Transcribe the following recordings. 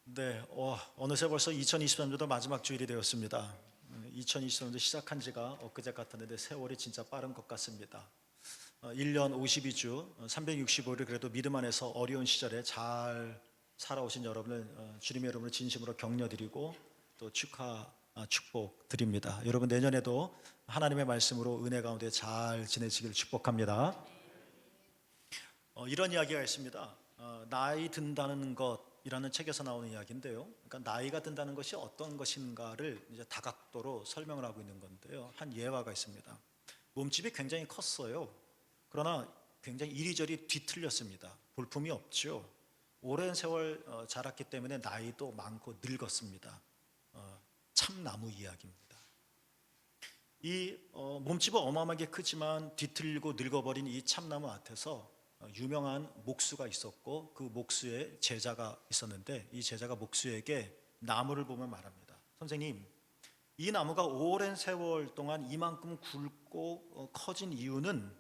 네, 어느새 벌써 2023년도 마지막 주일이 되었습니다. 2023년도 시작한 지가 엊그제 같았는데 세월이 진짜 빠른 것 같습니다. 1년 52주, 365일 그래도 믿음 안에서 어려운 시절에 잘 살아오신 여러분을 주님의 여러분을 진심으로 격려드리고 또 축복드립니다. 여러분 내년에도 하나님의 말씀으로 은혜 가운데 잘 지내시기를 축복합니다. 이런 이야기가 있습니다. 나이 든다는 것이라는 책에서 나오는 이야기인데요. 그러니까 나이가 든다는 것이 어떤 것인가를 이제 다각도로 설명을 하고 있는 건데요. 한 예화가 있습니다. 몸집이 굉장히 컸어요. 그러나 굉장히 이리저리 뒤틀렸습니다. 볼품이 없죠. 오랜 세월 자랐기 때문에 나이도 많고 늙었습니다. 참나무 이야기입니다. 이 몸집은 어마어마하게 크지만 뒤틀리고 늙어버린 이 참나무 앞에서 유명한 목수가 있었고 그 목수의 제자가 있었는데 이 제자가 목수에게 나무를 보며 말합니다. 선생님, 이 나무가 오랜 세월 동안 이만큼 굵고 커진 이유는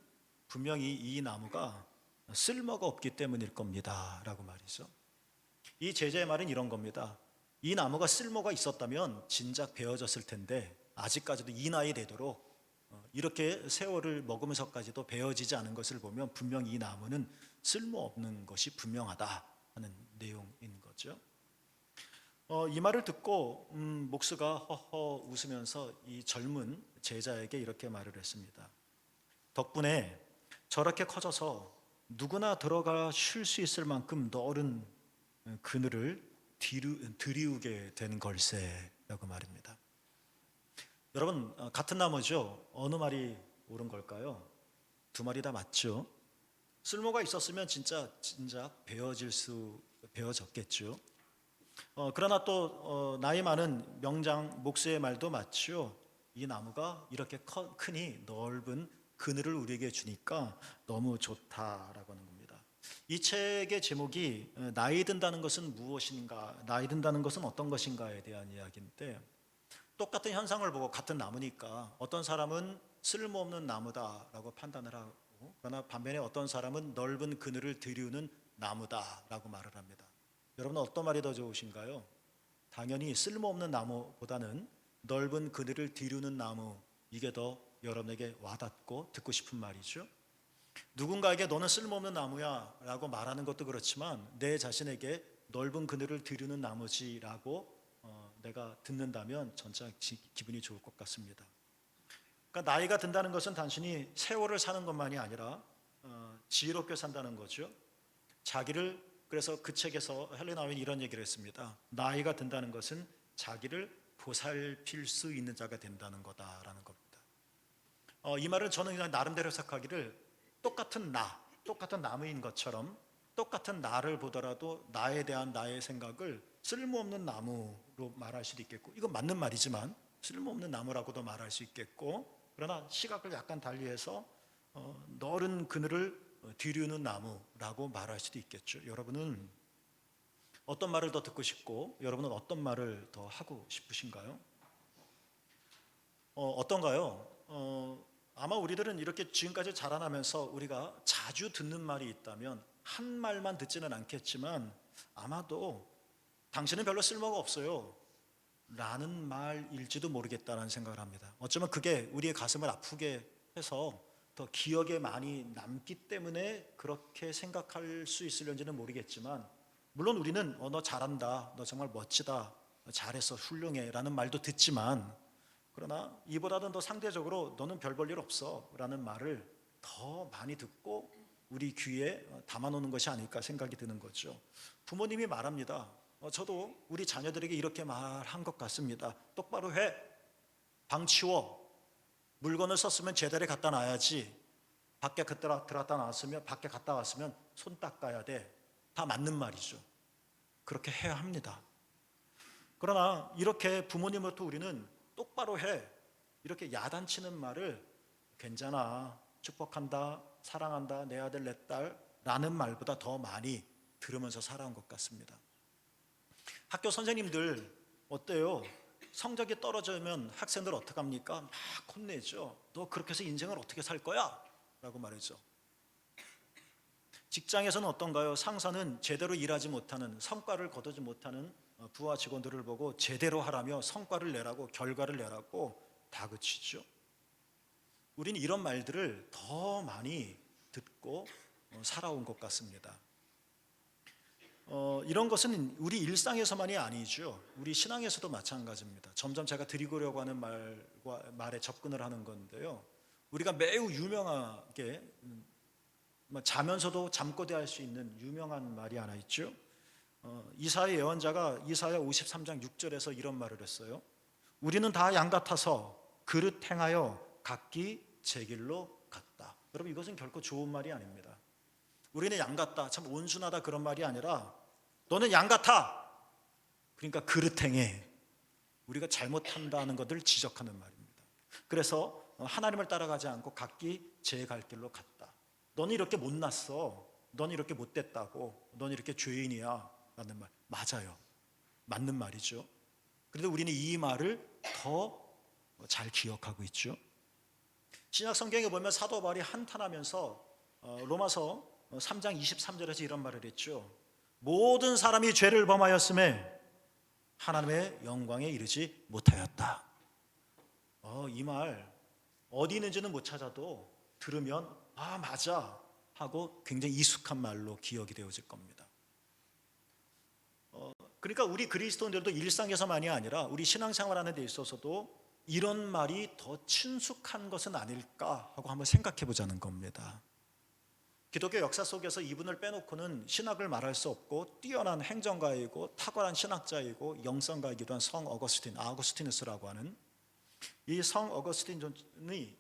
분명히 이 나무가 쓸모가 없기 때문일 겁니다 라고 말이죠. 이 제자의 말은 이런 겁니다. 이 나무가 쓸모가 있었다면 진작 베어졌을 텐데 아직까지도 이 나이 되도록 이렇게 세월을 먹으면서까지도 베어지지 않은 것을 보면 분명히 이 나무는 쓸모없는 것이 분명하다 하는 내용인 거죠. 이 말을 듣고 목수가 허허 웃으면서 이 젊은 제자에게 이렇게 말을 했습니다. 덕분에 저렇게 커져서 누구나 들어가 쉴 수 있을 만큼 넓은 그늘을 들이우게 된 걸세라고 말입니다. 여러분, 같은 나무죠. 어느 말이 옳은 걸까요? 두 말이 다 맞죠. 쓸모가 있었으면 진짜 베어졌겠죠. 그러나 또 나이 많은 명장 목수의 말도 맞죠. 이 나무가 이렇게 크니 넓은 그늘을 우리에게 주니까 너무 좋다라고 하는 겁니다. 이 책의 제목이 나이 든다는 것은 무엇인가, 나이 든다는 것은 어떤 것인가에 대한 이야기인데, 똑같은 현상을 보고 같은 나무니까 어떤 사람은 쓸모없는 나무다라고 판단을 하고, 그러나 반면에 어떤 사람은 넓은 그늘을 들이우는 나무다라고 말을 합니다. 여러분은 어떤 말이 더 좋으신가요? 당연히 쓸모없는 나무보다는 넓은 그늘을 들이우는 나무, 이게 더 여러분에게 와닿고 듣고 싶은 말이죠. 누군가에게 너는 쓸모없는 나무야 라고 말하는 것도 그렇지만 내 자신에게 넓은 그늘을 들이우는 나무지라고 내가 듣는다면 전차 기분이 좋을 것 같습니다. 그러니까 나이가 든다는 것은 단순히 세월을 사는 것만이 아니라 지혜롭게 산다는 거죠. 자기를, 그래서 그 책에서 헬렌 하윈이 이런 얘기를 했습니다. 나이가 든다는 것은 자기를 보살필 수 있는 자가 된다는 거다라는 겁니다. 이 말을 저는 그냥 나름대로 해석하기를 똑같은 나무인 것처럼 똑같은 나를 보더라도 나에 대한 나의 생각을 쓸모없는 나무로 말할 수도 있겠고, 이건 맞는 말이지만 쓸모없는 나무라고도 말할 수 있겠고, 그러나 시각을 약간 달리해서 넓은 그늘을 들이우는 나무라고 말할 수도 있겠죠. 여러분은 어떤 말을 더 듣고 싶고 여러분은 어떤 말을 더 하고 싶으신가요? 어떤가요? 아마 우리들은 이렇게 지금까지 자라나면서 우리가 자주 듣는 말이 있다면 한 말만 듣지는 않겠지만 아마도 당신은 별로 쓸모가 없어요 라는 말일지도 모르겠다는 생각을 합니다. 어쩌면 그게 우리의 가슴을 아프게 해서 더 기억에 많이 남기 때문에 그렇게 생각할 수 있을런지는 모르겠지만, 물론 우리는 너 잘한다, 너 정말 멋지다, 잘했어, 훌륭해 라는 말도 듣지만, 그러나 이보다는 더 상대적으로 너는 별 볼 일 없어 라는 말을 더 많이 듣고 우리 귀에 담아놓는 것이 아닐까 생각이 드는 거죠. 부모님이 말합니다. 저도 우리 자녀들에게 이렇게 말한 것 같습니다. 똑바로 해, 방 치워, 물건을 썼으면 제자리에 갖다 놔야지, 밖에 들어갔다 나왔으면, 밖에 갔다 왔으면 손 닦아야 돼. 다 맞는 말이죠. 그렇게 해야 합니다. 그러나 이렇게 부모님으로부터 우리는 똑바로 해, 이렇게 야단치는 말을 괜찮아, 축복한다, 사랑한다, 내 아들 내 딸 라는 말보다 더 많이 들으면서 살아온 것 같습니다. 학교 선생님들 어때요? 성적이 떨어지면 학생들 어떡합니까? 막 혼내죠. 너 그렇게 해서 인생을 어떻게 살 거야? 라고 말했죠. 직장에서는 어떤가요? 상사는 제대로 일하지 못하는, 성과를 거두지 못하는 부하 직원들을 보고 제대로 하라며 성과를 내라고, 결과를 내라고 다그치죠. 우리는 이런 말들을 더 많이 듣고 살아온 것 같습니다. 이런 것은 우리 일상에서만이 아니죠. 우리 신앙에서도 마찬가지입니다. 점점 제가 드리려고 하는 말에 접근을 하는 건데요. 우리가 매우 유명하게 자면서도 잠꼬대할 수 있는 유명한 말이 하나 있죠. 이사야 예언자가 이사야 53장 6절에서 이런 말을 했어요. 우리는 다 양 같아서 그릇 행하여 각기 제 길로 갔다. 여러분, 이것은 결코 좋은 말이 아닙니다. 우리는 양 같다, 참 온순하다, 그런 말이 아니라 너는 양 같아, 그러니까 그릇 행해. 우리가 잘못한다는 것을 지적하는 말입니다. 그래서 하나님을 따라가지 않고 각기 제 갈 길로 갔다. 너는 이렇게 못났어, 너는 이렇게 못됐다고, 너는 이렇게 죄인이야 라는 말, 맞아요. 맞는 말이죠. 그런데 우리는 이 말을 더 잘 기억하고 있죠. 신약 성경에 보면 사도 바울이 한탄하면서 로마서 3장 23절에서 이런 말을 했죠. 모든 사람이 죄를 범하였음에 하나님의 영광에 이르지 못하였다. 이 말 어디 있는지는 못 찾아도 들으면 아 맞아 하고 굉장히 익숙한 말로 기억이 되어질 겁니다. 그러니까 우리 그리스도인들도 일상에서만이 아니라 우리 신앙생활하는 데 있어서도 이런 말이 더 친숙한 것은 아닐까 하고 한번 생각해 보자는 겁니다. 기독교 역사 속에서 이분을 빼놓고는 신학을 말할 수 없고 뛰어난 행정가이고 탁월한 신학자이고 영성가이기도 한 성 어거스틴, 아우구스티누스라고 하는 이 성 어거스틴이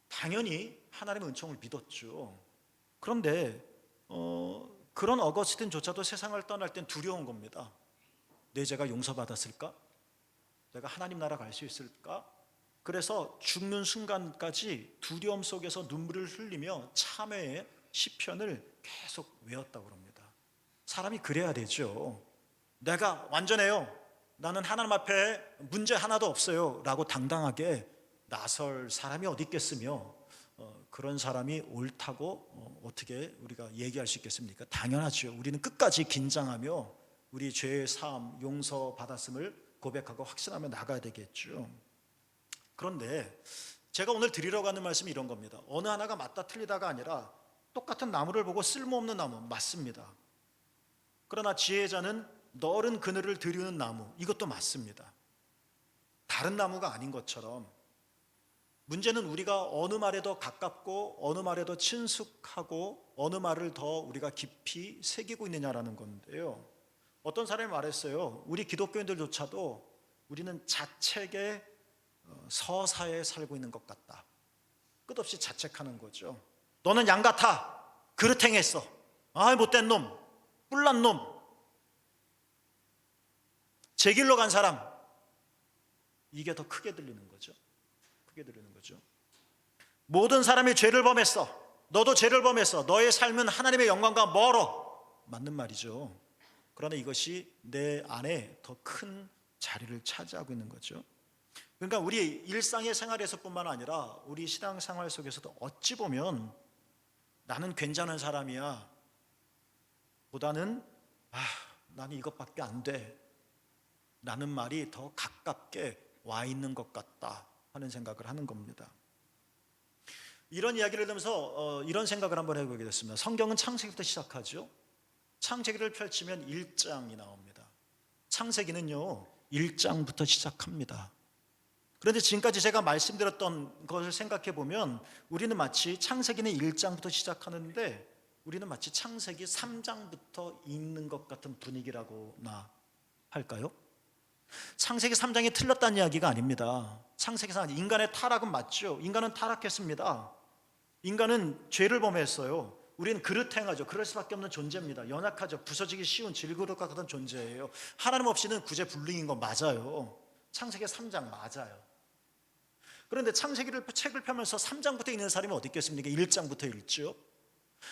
당연히 하나님의 은총을 믿었죠. 그런데 그런 어거스틴조차도 세상을 떠날 땐 두려운 겁니다. 내 죄가 용서받았을까? 내가 하나님 나라 갈 수 있을까? 그래서 죽는 순간까지 두려움 속에서 눈물을 흘리며 참회의 시편을 계속 외웠다고 합니다. 사람이 그래야 되죠. 내가 완전해요, 나는 하나님 앞에 문제 하나도 없어요 라고 당당하게 나설 사람이 어디 있겠으며 그런 사람이 옳다고 어떻게 우리가 얘기할 수 있겠습니까? 당연하죠. 우리는 끝까지 긴장하며 우리 죄의 사함, 용서받았음을 고백하고 확신하며 나가야 되겠죠. 그런데 제가 오늘 드리려고 하는 말씀이 이런 겁니다. 어느 하나가 맞다 틀리다가 아니라 똑같은 나무를 보고 쓸모없는 나무 맞습니다. 그러나 지혜자는 너른 그늘을 들이는 나무, 이것도 맞습니다. 다른 나무가 아닌 것처럼 문제는 우리가 어느 말에 더 가깝고 어느 말에 더 친숙하고 어느 말을 더 우리가 깊이 새기고 있느냐라는 건데요. 어떤 사람이 말했어요. 우리 기독교인들조차도 우리는 자책의 서사에 살고 있는 것 같다. 끝없이 자책하는 거죠. 너는 양 같아, 그릇 행했어, 아 못된 놈, 뿔난 놈, 제 길로 간 사람. 이게 더 크게 들리는 거죠. 크게 들리는 거죠. 모든 사람이 죄를 범했어, 너도 죄를 범했어, 너의 삶은 하나님의 영광과 멀어. 맞는 말이죠. 그러나 이것이 내 안에 더 큰 자리를 차지하고 있는 거죠. 그러니까 우리 일상의 생활에서뿐만 아니라 우리 신앙생활 속에서도 어찌 보면 나는 괜찮은 사람이야 보다는 나는 이것밖에 안 돼 라는 말이 더 가깝게 와 있는 것 같다 하는 생각을 하는 겁니다. 이런 이야기를 들으면서 이런 생각을 한번 해보게 됐습니다. 성경은 창세기부터 시작하죠. 창세기를 펼치면 1장이 나옵니다. 창세기는요 1장부터 시작합니다. 그런데 지금까지 제가 말씀드렸던 것을 생각해 보면 우리는 마치 창세기는 1장부터 시작하는데 우리는 마치 창세기 3장부터 읽는 것 같은 분위기라고나 할까요? 창세기 3장이 틀렸다는 이야기가 아닙니다. 창세기 3장, 인간의 타락은 맞죠. 인간은 타락했습니다. 인간은 죄를 범했어요. 우리는 그릇 행하죠. 그럴 수밖에 없는 존재입니다. 연약하죠. 부서지기 쉬운 질그릇 같은 존재예요. 하나님 없이는 구제불능인 거 맞아요. 창세기 3장 맞아요. 그런데 창세기를 책을 펴면서 3장부터 읽는 사람이 어디 있겠습니까? 1장부터 읽죠.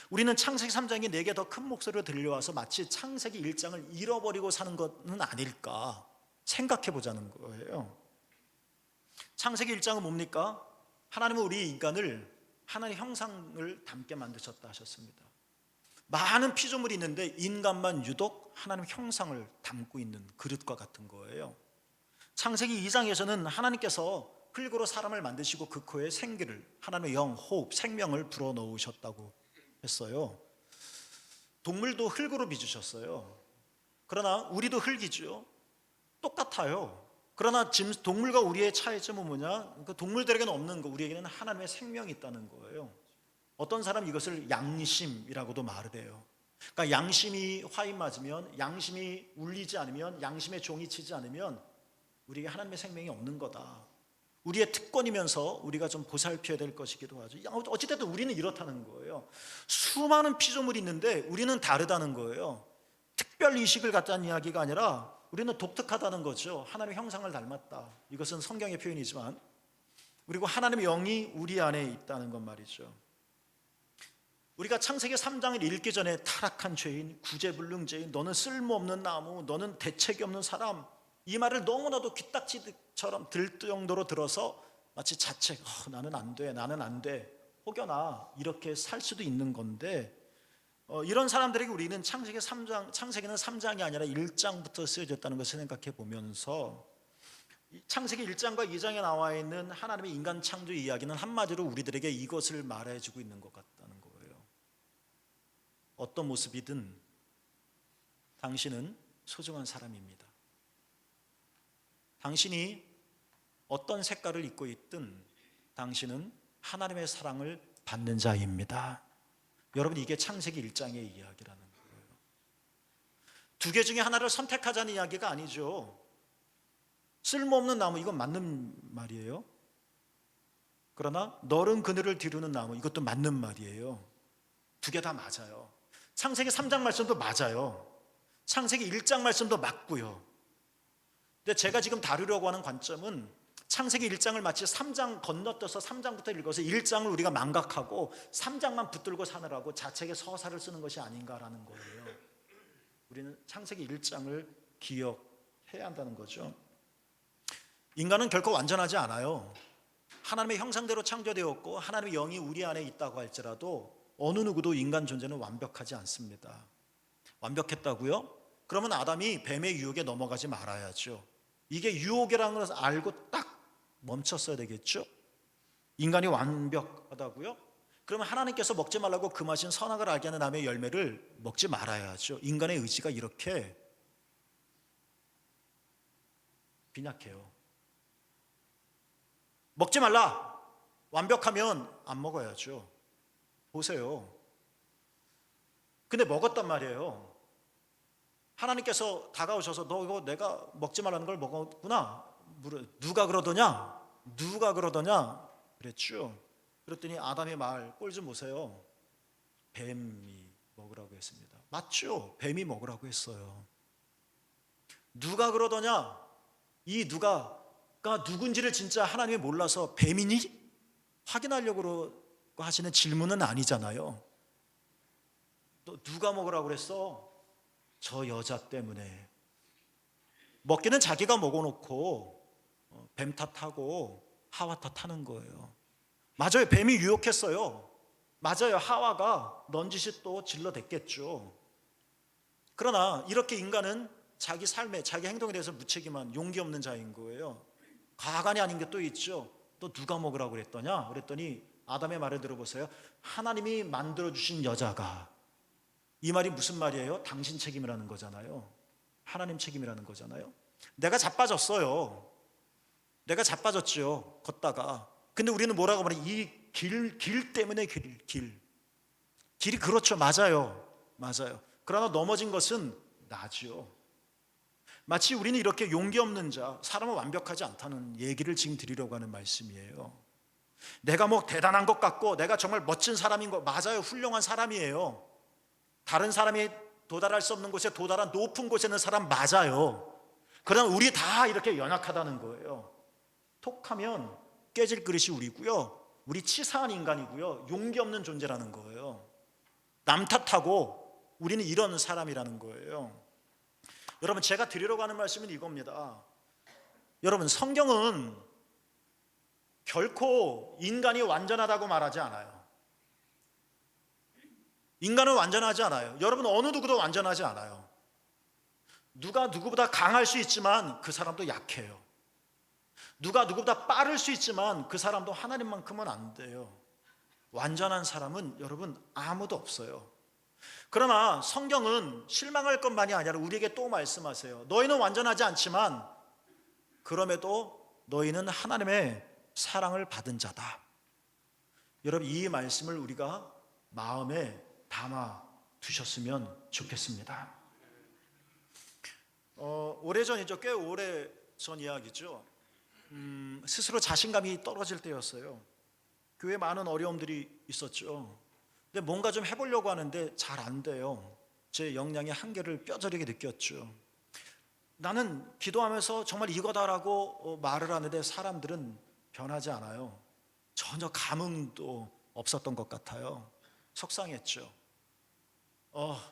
우리는 창세기 3장이 내게 더 큰 목소리로 들려와서 마치 창세기 1장을 잃어버리고 사는 것은 아닐까 생각해 보자는 거예요. 창세기 1장은 뭡니까? 하나님은 우리 인간을 하나님의 형상을 닮게 만드셨다 하셨습니다. 많은 피조물이 있는데 인간만 유독 하나님 형상을 담고 있는 그릇과 같은 거예요. 창세기 2장에서는 하나님께서 흙으로 사람을 만드시고 그 코에 생기를, 하나님의 영, 호흡, 생명을 불어넣으셨다고 했어요. 동물도 흙으로 빚으셨어요. 그러나 우리도 흙이죠. 똑같아요. 그러나 동물과 우리의 차이점은 뭐냐? 그 동물들에게는 없는 거, 우리에게는 하나님의 생명이 있다는 거예요. 어떤 사람은 이것을 양심이라고도 말을 해요. 그러니까 양심이 화인 맞으면, 양심이 울리지 않으면, 양심의 종이 치지 않으면 우리에게 하나님의 생명이 없는 거다. 우리의 특권이면서 우리가 좀 보살펴야 될 것이기도 하죠. 어찌됐든 우리는 이렇다는 거예요. 수많은 피조물이 있는데 우리는 다르다는 거예요. 특별 의식을 갖다는 이야기가 아니라 우리는 독특하다는 거죠. 하나님의 형상을 닮았다. 이것은 성경의 표현이지만, 그리고 하나님의 영이 우리 안에 있다는 것 말이죠. 우리가 창세기 3장을 읽기 전에 타락한 죄인, 구제불능죄인, 너는 쓸모없는 나무, 너는 대책이 없는 사람, 이 말을 너무나도 귓딱지처럼 들 정도로 들어서 마치 자책, 나는 안 돼, 나는 안 돼, 혹여나 이렇게 살 수도 있는 건데, 이런 사람들에게 우리는 창세기는 3장이 아니라 1장부터 쓰여졌다는 것을 생각해 보면서, 창세기 1장과 2장에 나와 있는 하나님의 인간 창조 이야기는 한마디로 우리들에게 이것을 말해주고 있는 것 같다는 거예요. 어떤 모습이든 당신은 소중한 사람입니다. 당신이 어떤 색깔을 입고 있든 당신은 하나님의 사랑을 받는 자입니다. 여러분, 이게 창세기 1장의 이야기라는 거예요. 두 개 중에 하나를 선택하자는 이야기가 아니죠. 쓸모없는 나무, 이건 맞는 말이에요. 그러나 너른 그늘을 뒤르는 나무, 이것도 맞는 말이에요. 두 개 다 맞아요. 창세기 3장 말씀도 맞아요. 창세기 1장 말씀도 맞고요. 근데 제가 지금 다루려고 하는 관점은 창세기 1장을 마치 3장 건너뛰어서 3장부터 읽어서 1장을 우리가 망각하고 3장만 붙들고 사느라고 자책의 서사를 쓰는 것이 아닌가라는 거예요. 우리는 창세기 1장을 기억해야 한다는 거죠. 인간은 결코 완전하지 않아요. 하나님의 형상대로 창조되었고 하나님의 영이 우리 안에 있다고 할지라도 어느 누구도 인간 존재는 완벽하지 않습니다. 완벽했다고요? 그러면 아담이 뱀의 유혹에 넘어가지 말아야죠. 이게 유혹이라는 것을 알고 딱 멈췄어야 되겠죠. 인간이 완벽하다고요? 그러면 하나님께서 먹지 말라고 금하신 선악을 알게 하는 나무의 열매를 먹지 말아야죠. 인간의 의지가 이렇게 빈약해요. 먹지 말라. 완벽하면 안 먹어야죠. 보세요. 근데 먹었단 말이에요. 하나님께서 다가오셔서 너 이거 내가 먹지 말라는 걸 먹었구나. 누가 그러더냐? 누가 그러더냐? 그랬죠. 그랬더니 아담의 말 꼴 좀 보세요. 뱀이 먹으라고 했습니다. 맞죠? 뱀이 먹으라고 했어요. 누가 그러더냐? 이 누가가 누군지를 진짜 하나님이 몰라서 뱀이니? 확인하려고 하시는 질문은 아니잖아요. 또 누가 먹으라고 그랬어? 저 여자 때문에. 먹기는 자기가 먹어놓고 뱀 탓하고 하와 탓하는 거예요. 맞아요. 뱀이 유혹했어요. 맞아요. 하와가 넌지시 또 질러댔겠죠. 그러나 이렇게 인간은 자기 삶에 자기 행동에 대해서 무책임한 용기 없는 자인 거예요. 가관이 아닌 게 또 있죠. 또 누가 먹으라고 그랬더냐? 그랬더니 아담의 말을 들어보세요. 하나님이 만들어주신 여자가. 이 말이 무슨 말이에요? 당신 책임이라는 거잖아요. 하나님 책임이라는 거잖아요. 내가 자빠졌어요. 내가 자빠졌죠. 걷다가. 근데 우리는 뭐라고 말해? 이 길 때문에 길이 그렇죠. 맞아요. 맞아요. 그러나 넘어진 것은 나죠. 마치 우리는 이렇게 용기 없는 자, 사람은 완벽하지 않다는 얘기를 지금 드리려고 하는 말씀이에요. 내가 뭐 대단한 것 같고 내가 정말 멋진 사람인 거 맞아요. 훌륭한 사람이에요. 다른 사람이 도달할 수 없는 곳에 도달한 높은 곳에 있는 사람 맞아요. 그러나 우리 다 이렇게 연약하다는 거예요. 톡하면 깨질 그릇이 우리고요. 우리 치사한 인간이고요. 용기 없는 존재라는 거예요. 남 탓하고 우리는 이런 사람이라는 거예요. 여러분, 제가 드리려고 하는 말씀은 이겁니다. 여러분, 성경은 결코 인간이 완전하다고 말하지 않아요. 인간은 완전하지 않아요. 여러분, 어느 누구도 완전하지 않아요. 누가 누구보다 강할 수 있지만 그 사람도 약해요. 누가 누구보다 빠를 수 있지만 그 사람도 하나님만큼은 안 돼요. 완전한 사람은 여러분 아무도 없어요. 그러나 성경은 실망할 것만이 아니라 우리에게 또 말씀하세요. 너희는 완전하지 않지만 그럼에도 너희는 하나님의 사랑을 받은 자다. 여러분, 이 말씀을 우리가 마음에 담아 두셨으면 좋겠습니다. 오래전이죠. 꽤 오래전 이야기죠. 스스로 자신감이 떨어질 때였어요. 교회에 많은 어려움들이 있었죠. 근데 뭔가 좀 해보려고 하는데 잘 안 돼요. 제 역량의 한계를 뼈저리게 느꼈죠. 나는 기도하면서 정말 이거다라고 말을 하는데 사람들은 변하지 않아요. 전혀 감흥도 없었던 것 같아요. 속상했죠.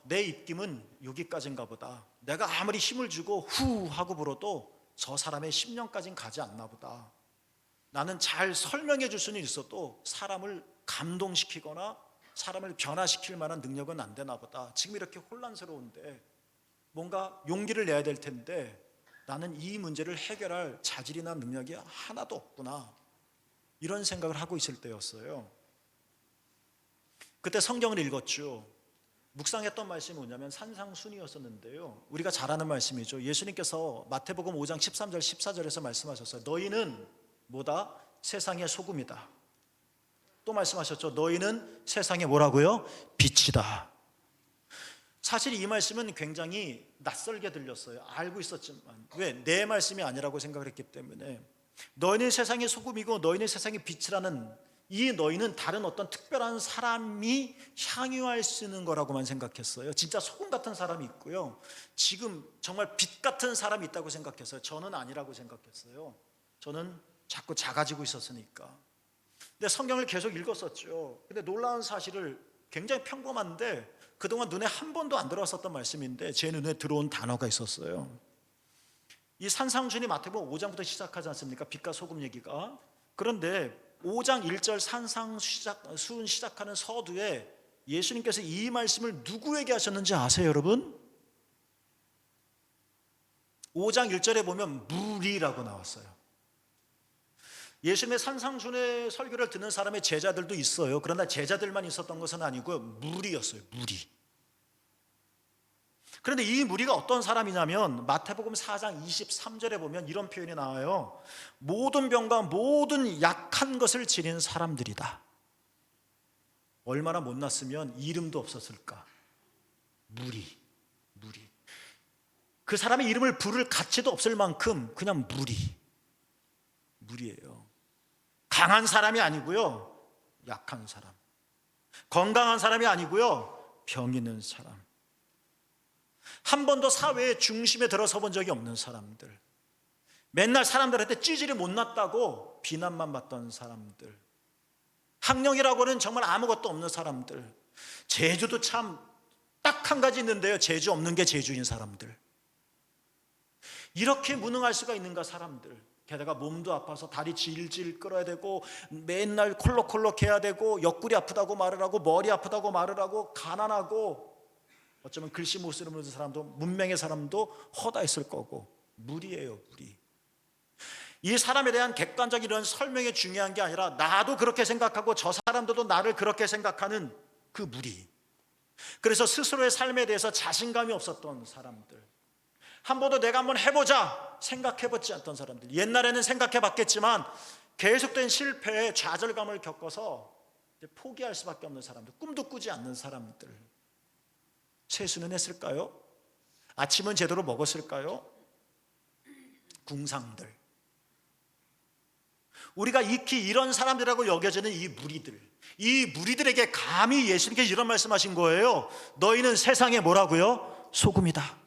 내 입김은 여기까지인가 보다. 내가 아무리 힘을 주고 후 하고 불어도 저 사람의 심령까지는 가지 않나 보다. 나는 잘 설명해 줄 수는 있어도 사람을 감동시키거나 사람을 변화시킬 만한 능력은 안 되나 보다. 지금 이렇게 혼란스러운데 뭔가 용기를 내야 될 텐데 나는 이 문제를 해결할 자질이나 능력이 하나도 없구나. 이런 생각을 하고 있을 때였어요. 그때 성경을 읽었죠. 묵상했던 말씀이 뭐냐면 산상순이었었는데요. 우리가 잘 아는 말씀이죠. 예수님께서 마태복음 5장 13절 14절에서 말씀하셨어요. 너희는 뭐다? 세상의 소금이다. 또 말씀하셨죠. 너희는 세상의 뭐라고요? 빛이다. 사실 이 말씀은 굉장히 낯설게 들렸어요. 알고 있었지만 왜? 내 말씀이 아니라고 생각을 했기 때문에. 너희는 세상의 소금이고 너희는 세상의 빛이라는 이 너희는 다른 어떤 특별한 사람이 향유할 수 있는 거라고만 생각했어요. 진짜 소금 같은 사람이 있고요, 지금 정말 빛 같은 사람이 있다고 생각했어요. 저는 아니라고 생각했어요. 저는 자꾸 작아지고 있었으니까. 근데 성경을 계속 읽었었죠. 근데 놀라운 사실을, 굉장히 평범한데 그동안 눈에 한 번도 안 들어왔었던 말씀인데 제 눈에 들어온 단어가 있었어요. 이 산상순이 마태복음 5장부터 시작하지 않습니까? 빛과 소금 얘기가. 그런데 5장 1절 산상순 시작하는 서두에 예수님께서 이 말씀을 누구에게 하셨는지 아세요, 여러분? 5장 1절에 보면 무리라고 나왔어요. 예수님의 산상순의 설교를 듣는 사람의 제자들도 있어요. 그러나 제자들만 있었던 것은 아니고 무리였어요. 무리. 그런데 이 무리가 어떤 사람이냐면 마태복음 4장 23절에 보면 이런 표현이 나와요. 모든 병과 모든 약한 것을 지닌 사람들이다. 얼마나 못났으면 이름도 없었을까. 무리. 그 사람의 이름을 부를 가치도 없을 만큼 그냥 무리예요. 강한 사람이 아니고요, 약한 사람. 건강한 사람이 아니고요, 병 있는 사람. 한 번도 사회의 중심에 들어서 본 적이 없는 사람들. 맨날 사람들한테 찌질이 못났다고 비난만 받던 사람들. 학령이라고는 정말 아무것도 없는 사람들. 재주도 참 딱 한 가지 있는데요, 재주 없는 게 재주인 사람들. 이렇게 무능할 수가 있는가, 사람들. 게다가 몸도 아파서 다리 질질 끌어야 되고 맨날 콜록콜록 해야 되고 옆구리 아프다고 말을 하고 머리 아프다고 말을 하고 가난하고 어쩌면 글씨 못 쓰는 사람도, 문맹의 사람도 허다했을 거고. 무리예요, 무리. 이 사람에 대한 객관적인 이런 설명이 중요한 게 아니라 나도 그렇게 생각하고 저 사람들도 나를 그렇게 생각하는 그 무리. 그래서 스스로의 삶에 대해서 자신감이 없었던 사람들, 한 번도 내가 한번 해보자 생각해보지 않던 사람들, 옛날에는 생각해봤겠지만 계속된 실패에 좌절감을 겪어서 포기할 수밖에 없는 사람들, 꿈도 꾸지 않는 사람들. 세수는 했을까요? 아침은 제대로 먹었을까요? 궁상들. 우리가 익히 이런 사람들이라고 여겨지는 이 무리들, 이 무리들에게 감히 예수님께서 이런 말씀하신 거예요. 너희는 세상에 뭐라고요? 소금이다.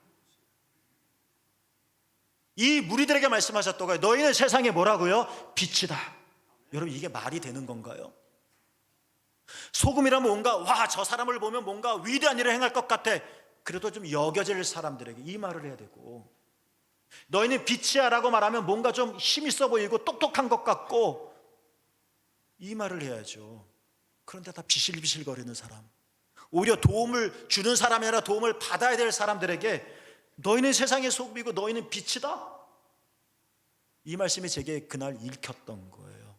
이 무리들에게 말씀하셨던 거예요. 너희는 세상에 뭐라고요? 빛이다. 여러분, 이게 말이 되는 건가요? 소금이라면 뭔가 저 사람을 보면 뭔가 위대한 일을 행할 것 같아. 그래도 좀 여겨질 사람들에게 이 말을 해야 되고, 너희는 빛이야 라고 말하면 뭔가 좀 힘있어 보이고 똑똑한 것 같고 이 말을 해야죠. 그런데 다 비실비실거리는 사람, 오히려 도움을 주는 사람이 아니라 도움을 받아야 될 사람들에게 너희는 세상의 소금이고 너희는 빛이다. 이 말씀이 제게 그날 읽혔던 거예요.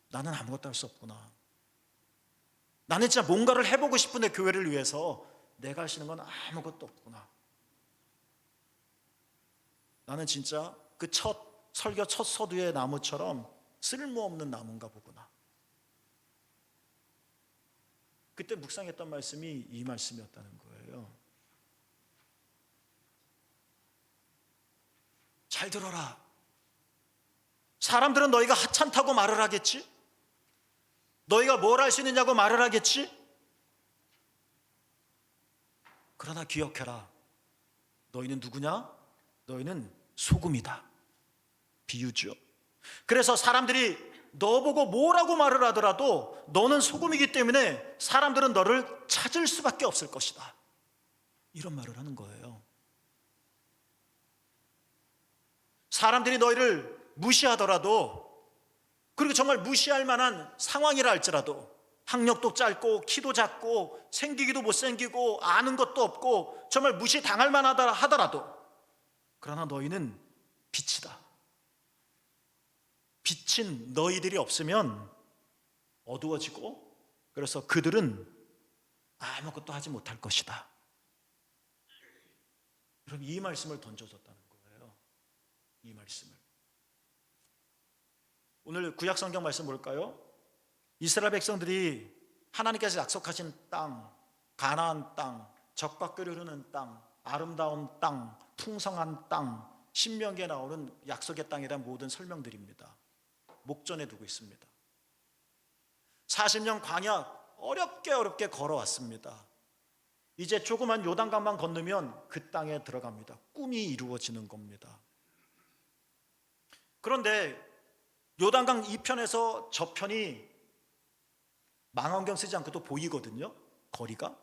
나는 아무것도 할 수 없구나. 나는 진짜 뭔가를 해보고 싶은데 교회를 위해서 내가 할 수 있는 건 아무것도 없구나. 나는 진짜 그 설교 첫 서두의 나무처럼 쓸모없는 나무인가 보구나. 그때 묵상했던 말씀이 이 말씀이었다는 거예요. 잘 들어라. 사람들은 너희가 하찮다고 말을 하겠지? 너희가 뭘 할 수 있느냐고 말을 하겠지? 그러나 기억해라. 너희는 누구냐? 너희는 소금이다. 비유죠. 그래서 사람들이 너보고 뭐라고 말을 하더라도 너는 소금이기 때문에 사람들은 너를 찾을 수밖에 없을 것이다. 이런 말을 하는 거예요. 사람들이 너희를 무시하더라도, 그리고 정말 무시할 만한 상황이라 할지라도, 학력도 짧고 키도 작고 생기기도 못생기고 아는 것도 없고 정말 무시당할 만하다 하더라도, 그러나 너희는 빛이다. 빛인 너희들이 없으면 어두워지고, 그래서 그들은 아무것도 하지 못할 것이다. 여러분, 이 말씀을 던져줬다는 거예요. 이 말씀을. 오늘 구약 성경 말씀 볼까요? 이스라엘 백성들이 하나님께서 약속하신 땅, 가나안 땅, 젖과 꿀이 흐르는 땅, 아름다운 땅, 풍성한 땅, 신명기에 나오는 약속의 땅에 대한 모든 설명들입니다. 목전에 두고 있습니다. 40년 광야 어렵게 걸어왔습니다. 이제 조그만 요단강만 건너면 그 땅에 들어갑니다. 꿈이 이루어지는 겁니다. 그런데 요단강 이편에서 저편이 망원경 쓰지 않고도 보이거든요. 거리가.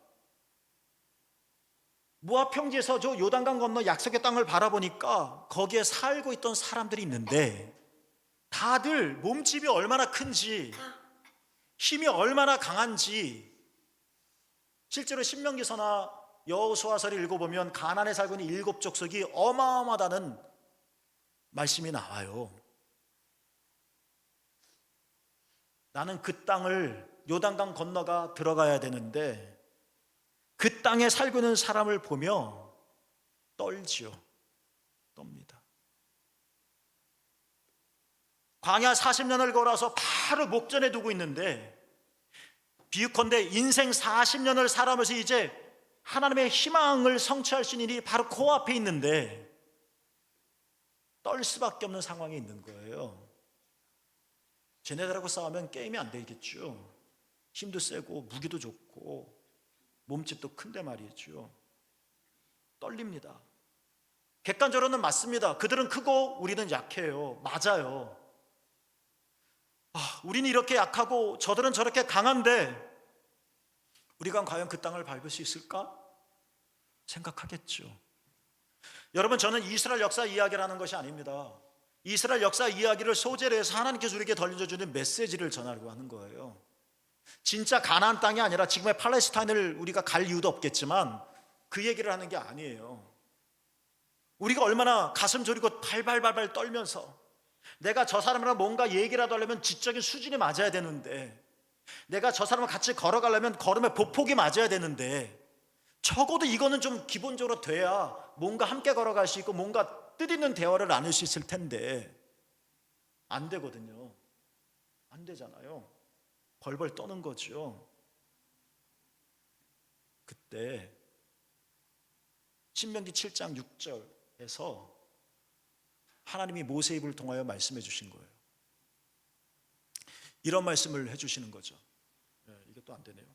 모압 평지에서 저 요단강 건너 약속의 땅을 바라보니까 거기에 살고 있던 사람들이 있는데 다들 몸집이 얼마나 큰지, 힘이 얼마나 강한지, 실제로 신명기서나 여호수아서를 읽어보면 가나안에 살고 있는 7족속이 어마어마하다는 말씀이 나와요. 나는 그 땅을 요단강 건너가 들어가야 되는데 그 땅에 살고 있는 사람을 보며 떨지요. 떱니다. 광야 40년을 걸어서 바로 목전에 두고 있는데, 비유컨대 인생 40년을 살아가면서 이제 하나님의 희망을 성취할 수 있는 일이 바로 코앞에 있는데 떨 수밖에 없는 상황에 있는 거예요. 쟤네들하고 싸우면 게임이 안 되겠죠. 힘도 세고 무기도 좋고 몸집도 큰데 말이죠. 떨립니다. 객관적으로는 맞습니다. 그들은 크고 우리는 약해요. 맞아요. 우리는 이렇게 약하고 저들은 저렇게 강한데 우리가 과연 그 땅을 밟을 수 있을까? 생각하겠죠. 여러분, 저는 이스라엘 역사 이야기를 하는 것이 아닙니다. 이스라엘 역사 이야기를 소재로 해서 하나님께서 우리에게 들려주는 메시지를 전하려고 하는 거예요. 진짜 가나안 땅이 아니라 지금의 팔레스타인을 우리가 갈 이유도 없겠지만 그 얘기를 하는 게 아니에요. 우리가 얼마나 가슴 졸이고 발발발발 떨면서 내가 저 사람이랑 뭔가 얘기라도 하려면 지적인 수준이 맞아야 되는데, 내가 저 사람과 같이 걸어가려면 걸음의 보폭이 맞아야 되는데, 적어도 이거는 좀 기본적으로 돼야 뭔가 함께 걸어갈 수 있고 뭔가 뜻있는 대화를 나눌 수 있을 텐데 안 되거든요. 안 되잖아요. 벌벌 떠는 거죠. 그때 신명기 7장 6절에서 하나님이 모세 입을 통하여 말씀해 주신 거예요. 이런 말씀을 해 주시는 거죠. 이게 또 안 되네요.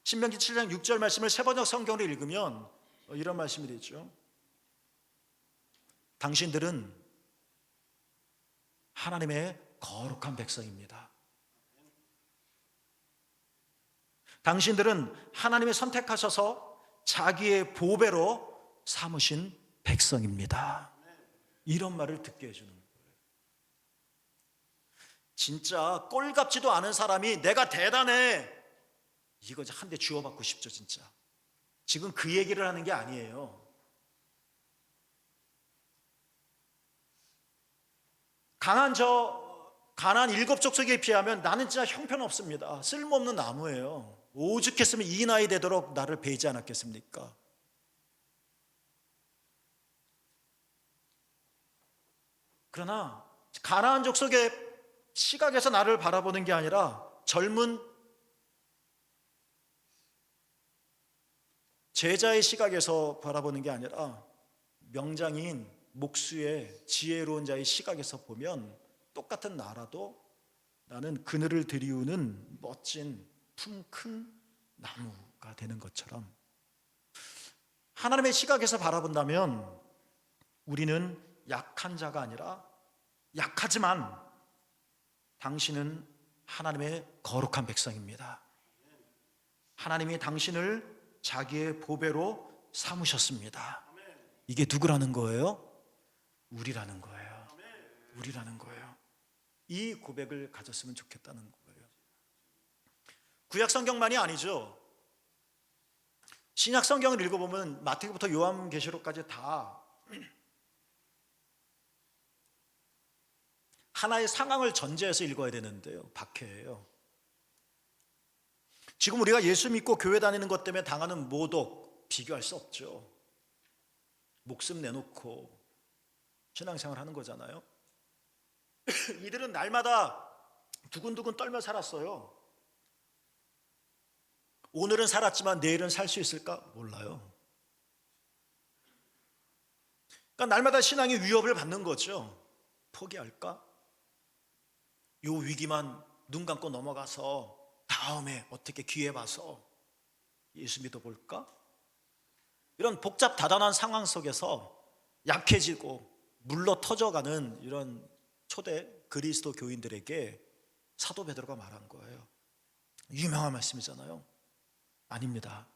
신명기 7장 6절 말씀을 세번역 성경으로 읽으면 이런 말씀이 되죠. 당신들은 하나님의 거룩한 백성입니다. 당신들은 하나님이 선택하셔서 자기의 보배로 삼으신 백성입니다. 이런 말을 듣게 해주는 거예요. 진짜 꼴같지도 않은 사람이 내가 대단해, 이거 한 대 주워받고 싶죠. 진짜 지금 그 얘기를 하는 게 아니에요. 가난 일곱 족속에 비하면 나는 진짜 형편없습니다. 쓸모없는 나무예요. 오죽했으면 이 나이 되도록 나를 베이지 않았겠습니까? 그러나 가나안 족속의 시각에서 나를 바라보는 게 아니라 젊은 제자의 시각에서 바라보는 게 아니라 명장인 목수의 지혜로운 자의 시각에서 보면 똑같은 나라도 나는 그늘을 들이우는 멋진 품 큰 나무가 되는 것처럼 하나님의 시각에서 바라본다면 우리는 약한 자가 아니라 약하지만 당신은 하나님의 거룩한 백성입니다. 하나님이 당신을 자기의 보배로 삼으셨습니다. 이게 누구라는 거예요? 우리라는 거예요. 우리라는 거예요. 이 고백을 가졌으면 좋겠다는 거예요. 구약 성경만이 아니죠. 신약 성경을 읽어보면 마태복음부터 요한계시록까지 다 하나의 상황을 전제해서 읽어야 되는데요, 박해예요. 지금 우리가 예수 믿고 교회 다니는 것 때문에 당하는 모독 비교할 수 없죠. 목숨 내놓고 신앙생활 하는 거잖아요. 이들은 날마다 두근두근 떨며 살았어요. 오늘은 살았지만 내일은 살 수 있을까? 몰라요. 그러니까 날마다 신앙의 위협을 받는 거죠. 포기할까? 요 위기만 눈 감고 넘어가서 다음에 어떻게 기회 봐서 예수 믿어볼까? 이런 복잡 다단한 상황 속에서 약해지고 물러 터져가는 이런 초대 그리스도 교인들에게 사도 베드로가 말한 거예요. 유명한 말씀이잖아요. 아닙니다.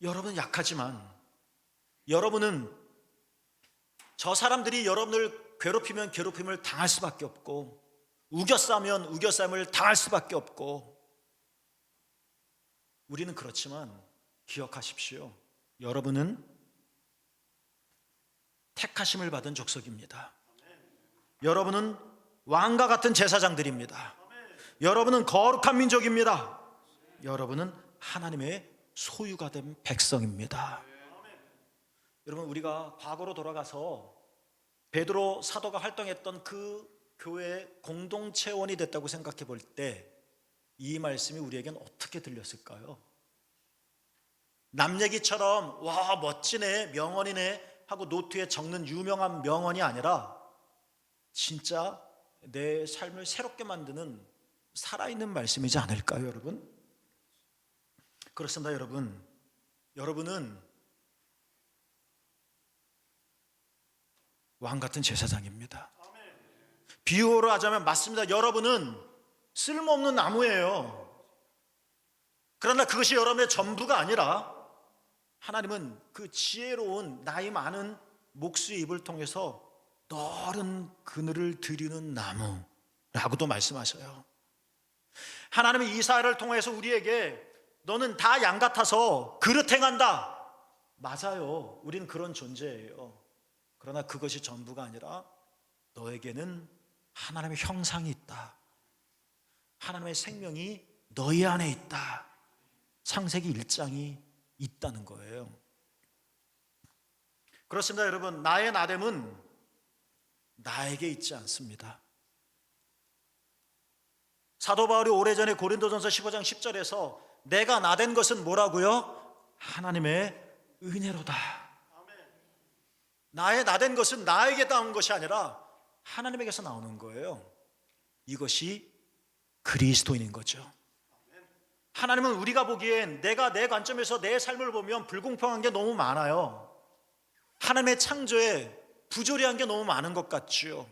여러분은 약하지만 여러분은 저 사람들이 여러분을 괴롭히면 괴롭힘을 당할 수밖에 없고 우겨싸면 우겨싸임을 당할 수밖에 없고 우리는 그렇지만 기억하십시오. 여러분은 택하심을 받은 족속입니다. 여러분은 왕과 같은 제사장들입니다. 여러분은 거룩한 민족입니다. 여러분은 하나님의 소유가 된 백성입니다. 여러분, 우리가 과거로 돌아가서 베드로 사도가 활동했던 그 교회의 공동체원이 됐다고 생각해 볼 때 이 말씀이 우리에겐 어떻게 들렸을까요? 남 얘기처럼 와 멋지네 명언이네 하고 노트에 적는 유명한 명언이 아니라 진짜 내 삶을 새롭게 만드는 살아있는 말씀이지 않을까요, 여러분? 그렇습니다, 여러분. 여러분은 왕 같은 제사장입니다. 비유로 하자면 맞습니다. 여러분은 쓸모없는 나무예요. 그러나 그것이 여러분의 전부가 아니라 하나님은 그 지혜로운 나이 많은 목수의 입을 통해서 넓은 그늘을 들이는 나무라고도 말씀하셔요. 하나님은 이사야를 통해서 우리에게 너는 다 양 같아서 그릇 행한다. 맞아요. 우리는 그런 존재예요. 그러나 그것이 전부가 아니라 너에게는 하나님의 형상이 있다. 하나님의 생명이 너희 안에 있다. 창세기 1장이 있다는 거예요. 그렇습니다, 여러분. 나의 나됨은 나에게 있지 않습니다. 사도 바울이 오래전에 고린도전서 15장 10절에서 내가 나된 것은 뭐라고요? 하나님의 은혜로다. 나의 나된 것은 나에게 나온 것이 아니라 하나님에게서 나오는 거예요. 이것이 그리스도인인 거죠. 하나님은 우리가 보기엔 내가 내 관점에서 내 삶을 보면 불공평한 게 너무 많아요. 하나님의 창조에 부조리한 게 너무 많은 것 같죠.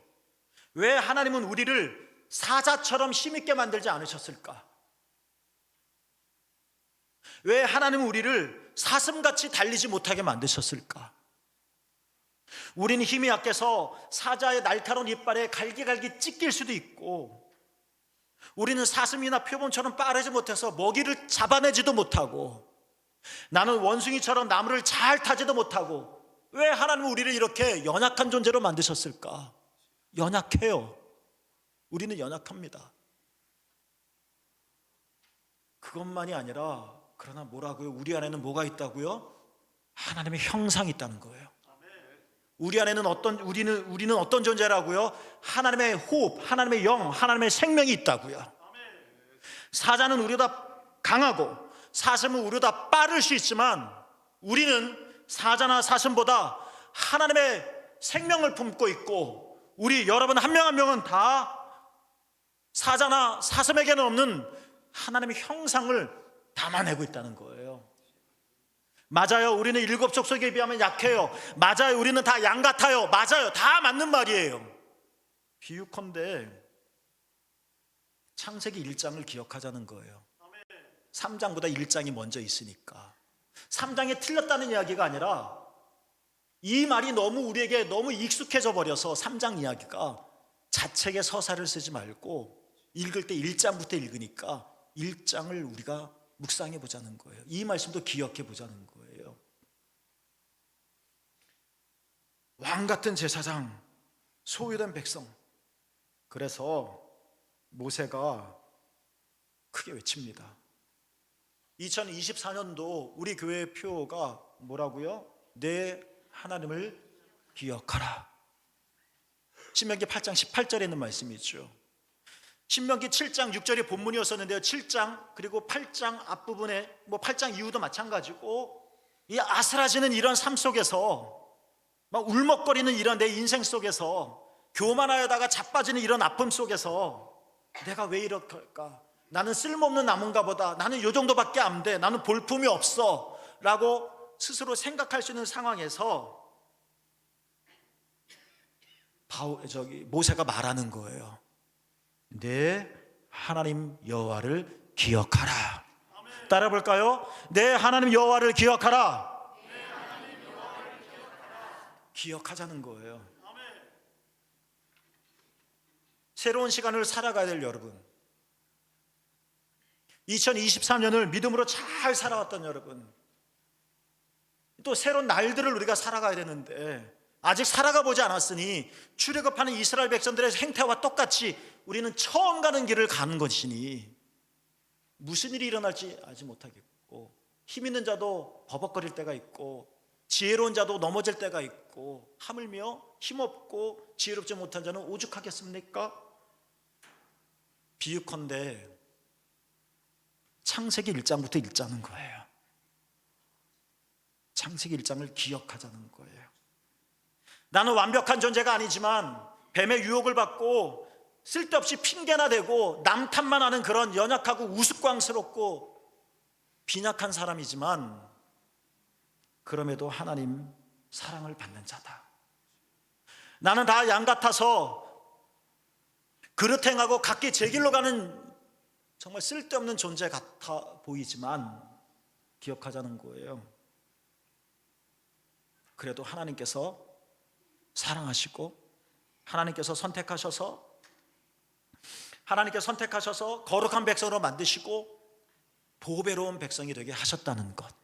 왜 하나님은 우리를 사자처럼 힘있게 만들지 않으셨을까? 왜 하나님은 우리를 사슴같이 달리지 못하게 만드셨을까? 우리는 힘이 약해서 사자의 날카로운 이빨에 갈기갈기 찢길 수도 있고, 우리는 사슴이나 표범처럼 빠르지 못해서 먹이를 잡아내지도 못하고, 나는 원숭이처럼 나무를 잘 타지도 못하고. 왜 하나님은 우리를 이렇게 연약한 존재로 만드셨을까? 연약해요. 우리는 연약합니다. 그것만이 아니라, 그러나 뭐라고요? 우리 안에는 뭐가 있다고요? 하나님의 형상이 있다는 거예요. 우리 안에는 우리는 어떤 존재라고요? 하나님의 호흡, 하나님의 영, 하나님의 생명이 있다고요. 사자는 우리보다 강하고 사슴은 우리보다 빠를 수 있지만, 우리는 사자나 사슴보다 하나님의 생명을 품고 있고, 우리 여러분 한 명 한 명은 다 사자나 사슴에게는 없는 하나님의 형상을 담아내고 있다는 거예요. 맞아요, 우리는 일곱 족속에 비하면 약해요. 맞아요, 우리는 다 양 같아요. 맞아요, 다 맞는 말이에요. 비유컨대 창세기 1장을 기억하자는 거예요. 3장보다 1장이 먼저 있으니까. 3장에 틀렸다는 이야기가 아니라, 이 말이 너무 우리에게 너무 익숙해져 버려서 3장 이야기가 자책의 서사를 쓰지 말고 읽을 때 1장부터 읽으니까 1장을 우리가 묵상해 보자는 거예요. 이 말씀도 기억해 보자는 거예요. 왕 같은 제사장, 소유된 백성. 그래서 모세가 크게 외칩니다. 2024년도 우리 교회의 표가 뭐라고요? 내 하나님을 기억하라. 신명기 8장 18절에 있는 말씀이죠. 신명기 7장 6절이 본문이었었는데요, 7장 그리고 8장 앞부분에 8장 이후도 마찬가지고, 이 아스라지는 이런 삶 속에서, 막 울먹거리는 이런 내 인생 속에서, 교만하여다가 자빠지는 이런 아픔 속에서 내가 왜 이렇게 할까? 나는 쓸모없는 나무인가 보다. 나는 요 정도밖에 안 돼. 나는 볼품이 없어 라고 스스로 생각할 수 있는 상황에서 모세가 말하는 거예요. 내 하나님 여호와를 기억하라. 따라 볼까요? 내 하나님 여호와를 기억하라. 기억하자는 거예요. 새로운 시간을 살아가야 될 여러분, 2023년을 믿음으로 잘 살아왔던 여러분, 또 새로운 날들을 우리가 살아가야 되는데, 아직 살아가 보지 않았으니 출애굽하는 이스라엘 백성들의 행태와 똑같이 우리는 처음 가는 길을 가는 것이니, 무슨 일이 일어날지 알지 못하겠고, 힘 있는 자도 버벅거릴 때가 있고, 지혜로운 자도 넘어질 때가 있고, 하물며 힘없고 지혜롭지 못한 자는 오죽하겠습니까? 비유컨대 창세기 1장부터 읽자는 거예요. 창세기 1장을 기억하자는 거예요. 나는 완벽한 존재가 아니지만 뱀의 유혹을 받고 쓸데없이 핑계나 대고 남 탓만 하는 그런 연약하고 우스꽝스럽고 빈약한 사람이지만, 그럼에도 하나님 사랑을 받는 자다. 나는 다 양 같아서 그릇 행하고 각기 제 길로 가는 정말 쓸데없는 존재 같아 보이지만, 기억하자는 거예요. 그래도 하나님께서 사랑하시고, 하나님께서 선택하셔서 거룩한 백성으로 만드시고 보배로운 백성이 되게 하셨다는 것.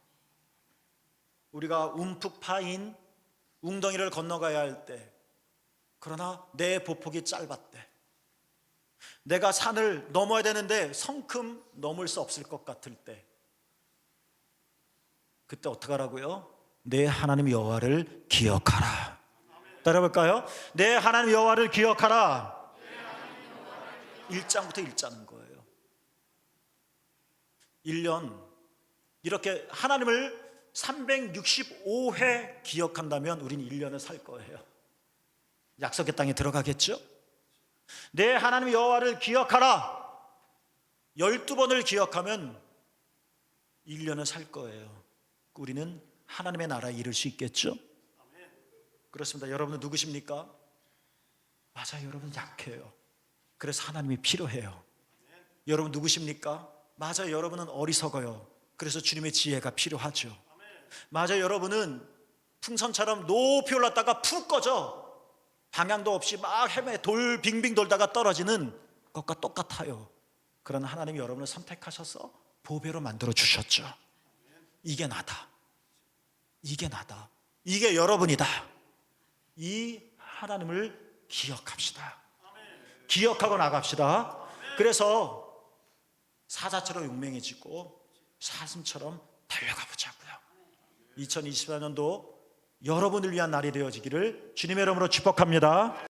우리가 움푹 파인 웅덩이를 건너가야 할 때, 그러나 내 보폭이 짧았대. 내가 산을 넘어야 되는데 성큼 넘을 수 없을 것 같을 때, 그때 어떻게 하라고요? 내 하나님 여호와를 기억하라. 따라볼까요? 내 하나님 여호와를 기억하라. 1장부터 읽자는 거예요. 1년 이렇게 하나님을 365회 기억한다면 우린 1년을 살 거예요. 약속의 땅에 들어가겠죠? 내 하나님 여호와를 기억하라. 12번을 기억하면 1년을 살 거예요. 우리는 하나님의 나라에 이를 수 있겠죠? 그렇습니다. 여러분은 누구십니까? 맞아요, 여러분 약해요. 그래서 하나님이 필요해요. 여러분 누구십니까? 맞아요, 여러분은 어리석어요. 그래서 주님의 지혜가 필요하죠. 맞아요, 여러분은 풍선처럼 높이 올랐다가 푹 꺼져 방향도 없이 막 돌 빙빙 돌다가 떨어지는 것과 똑같아요. 그런 하나님이 여러분을 선택하셔서 보배로 만들어 주셨죠. 이게 나다, 이게 나다, 이게 여러분이다. 이 하나님을 기억합시다. 기억하고 나갑시다. 그래서 사자처럼 용맹해지고 사슴처럼 달려가 보자고요. 2024년도 여러분을 위한 날이 되어지기를 주님의 이름으로 축복합니다.